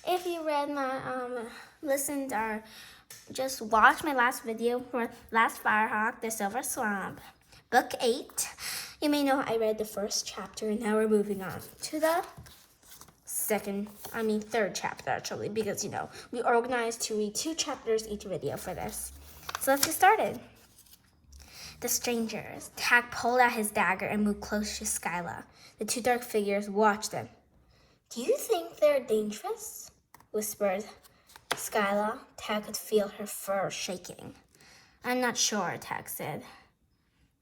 And if you read my, listened or just watched my last video for Last Firehawk, The Silver Swamp, Book 8, you may know I read the first chapter, and now we're moving on to the third chapter actually, because we organized to read 2 chapters each video for this. So let's get started. The strangers. Tag pulled out his dagger and moved close to Skyla. The 2 dark figures watched them. "Do you think they're dangerous?" whispered Skyla. Tag could feel her fur shaking. "I'm not sure," Tag said.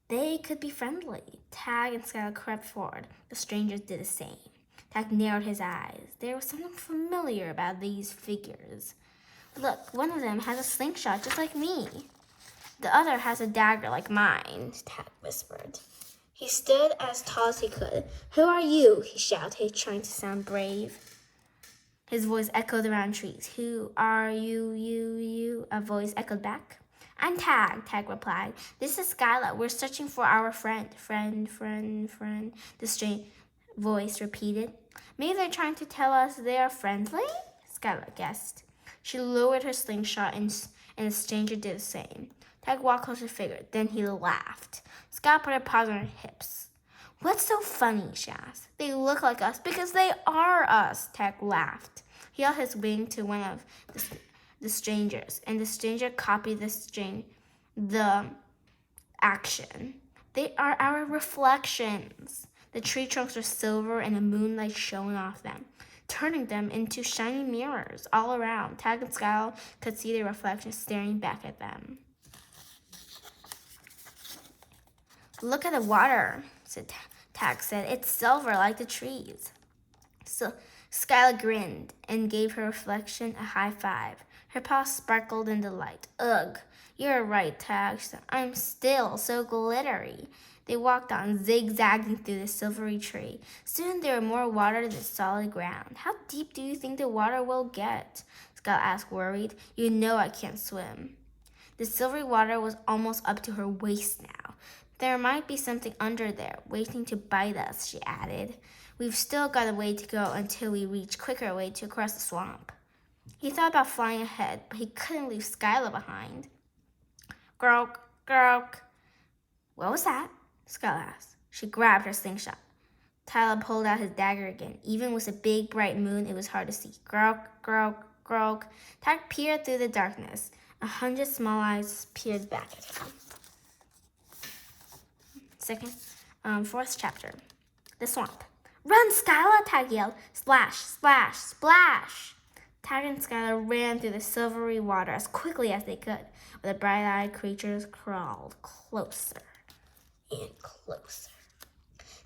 They could be friendly. Tag and Skyla crept forward. The strangers did the same. Tag narrowed his eyes. There was something familiar about these figures. "Look, one of them has a slingshot just like me. The other has a dagger like mine," Tag whispered. He stood as tall as he could. "Who are you?" he shouted, trying to sound brave. His voice echoed around trees. "Who are you? A voice echoed back. "I'm Tag," Tag replied. "This is Skyla. We're searching for our friend." Friend, the strange voice repeated. "Maybe they're trying to tell us they are friendly?" Skyla guessed. She lowered her slingshot, and the stranger did the same. Tag walked closer to the figure. Then he laughed. Skyla put her paws on her hips. "What's so funny?" she asked. "They look like us because they are us," Tag laughed. He held his wing to one of the strangers, and the stranger copied the action. "They are our reflections." The tree trunks were silver, and the moonlight shone off them, turning them into shiny mirrors all around. Tag and Skyla could see their reflections staring back at them. "Look at the water," Tag said. "It's silver like the trees." So Skyla grinned and gave her reflection a high five. Her paws sparkled in the light. "Ugh, you're right, Tag. I'm still so glittery." They walked on, zigzagging through the silvery tree. Soon there were more water than solid ground. "How deep do you think the water will get?" Skyla asked, worried. "You know I can't swim." The silvery water was almost up to her waist now. "There might be something under there, waiting to bite us," she added. "We've still got a way to go until we reach quicker way to cross the swamp." He thought about flying ahead, but he couldn't leave Skyla behind. "Croak, croak." "What was that?" Skyla asked. She grabbed her slingshot. Tyler pulled out his dagger again. Even with a big, bright moon, it was hard to see. "Croak, croak, croak." Tag peered through the darkness. 100 small eyes peered back at him. Fourth chapter. The swamp. "Run, Skyla!" Tag yelled. Splash, splash, splash! Tag and Skyla ran through the silvery water as quickly as they could, but the bright-eyed creatures crawled closer and closer.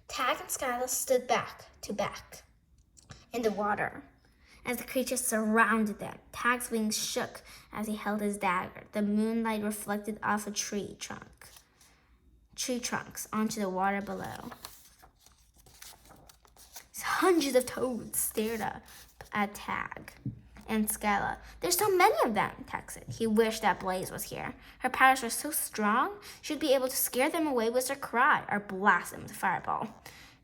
Tag and Skyla stood back to back in the water as the creatures surrounded them. Tag's wings shook as he held his dagger. The moonlight reflected off a tree trunks onto the water below. Hundreds of toads stared up at Tag and Skyla. "There's so many of them," Tag said. He wished that Blaze was here. Her powers were so strong, she'd be able to scare them away with her cry or blast them with a fireball.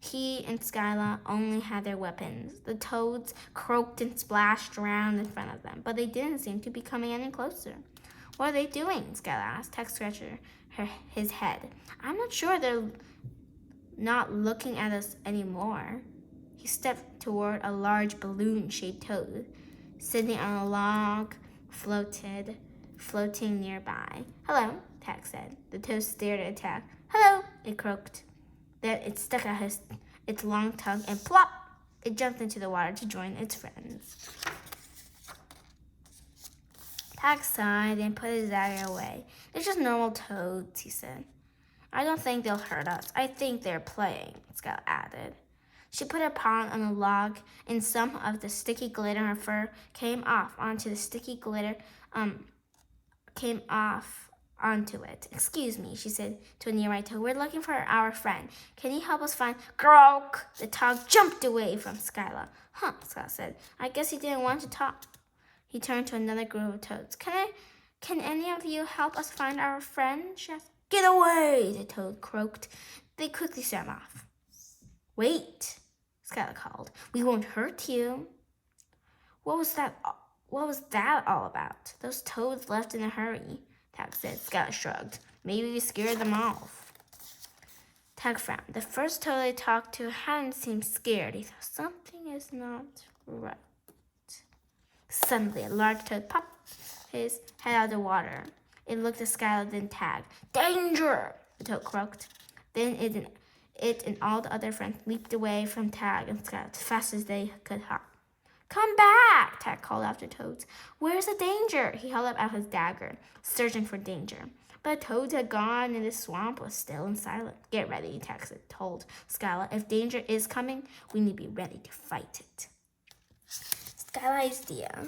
He and Skyla only had their weapons. The toads croaked and splashed around in front of them, but they didn't seem to be coming any closer. "What are they doing?" Skyla asked. Tag scratched his head. "I'm not sure. They're not looking at us anymore." He stepped toward a large balloon-shaped toad sitting on a log floating nearby. "Hello," Tag said. The toad stared at Tag. "Hello," it croaked. Then it stuck out its long tongue and plop! It jumped into the water to join its friends. Tag sighed and put his dagger away. "They're just normal toads," he said. "I don't think they'll hurt us. I think they're playing," Skyla added. She put her paw on a log, and some of the sticky glitter in her fur came off onto it. "Excuse me," she said to a nearby toad. "We're looking for our friend. Can you help us find—" "Croak!" The toad jumped away from Skyla. "Huh," Skyla said. "I guess he didn't want to talk." He turned to another group of toads. Can any of you help us find our friend?" she asked. "Get away!" the toad croaked. They quickly swam off. "Wait," Skyla called. "We won't hurt you." What was that all about? Those toads left in a hurry, Tag said. Skylar shrugged. Maybe we scared them off. Tag frowned. The first toad they talked to hadn't seemed scared. He thought something is not right. Suddenly, a large toad popped his head out of the water. It looked at Skylar, then Tag. Danger! The toad croaked. Then it and all the other friends leaped away from Tag and Skylar as fast as they could hop. Come back! Tag called after Toads. Where's the danger? He held up out his dagger, searching for danger. But Toads had gone and the swamp was still and silent. Get ready, Tag told Skylar. If danger is coming, we need to be ready to fight it. Skylar's idea.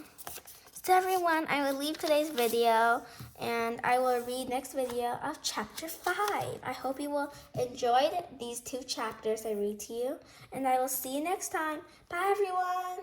So everyone, I will leave today's video and I will read next video of chapter 5. I hope you will enjoy these 2 chapters I read to you, and I will see you next time. Bye everyone!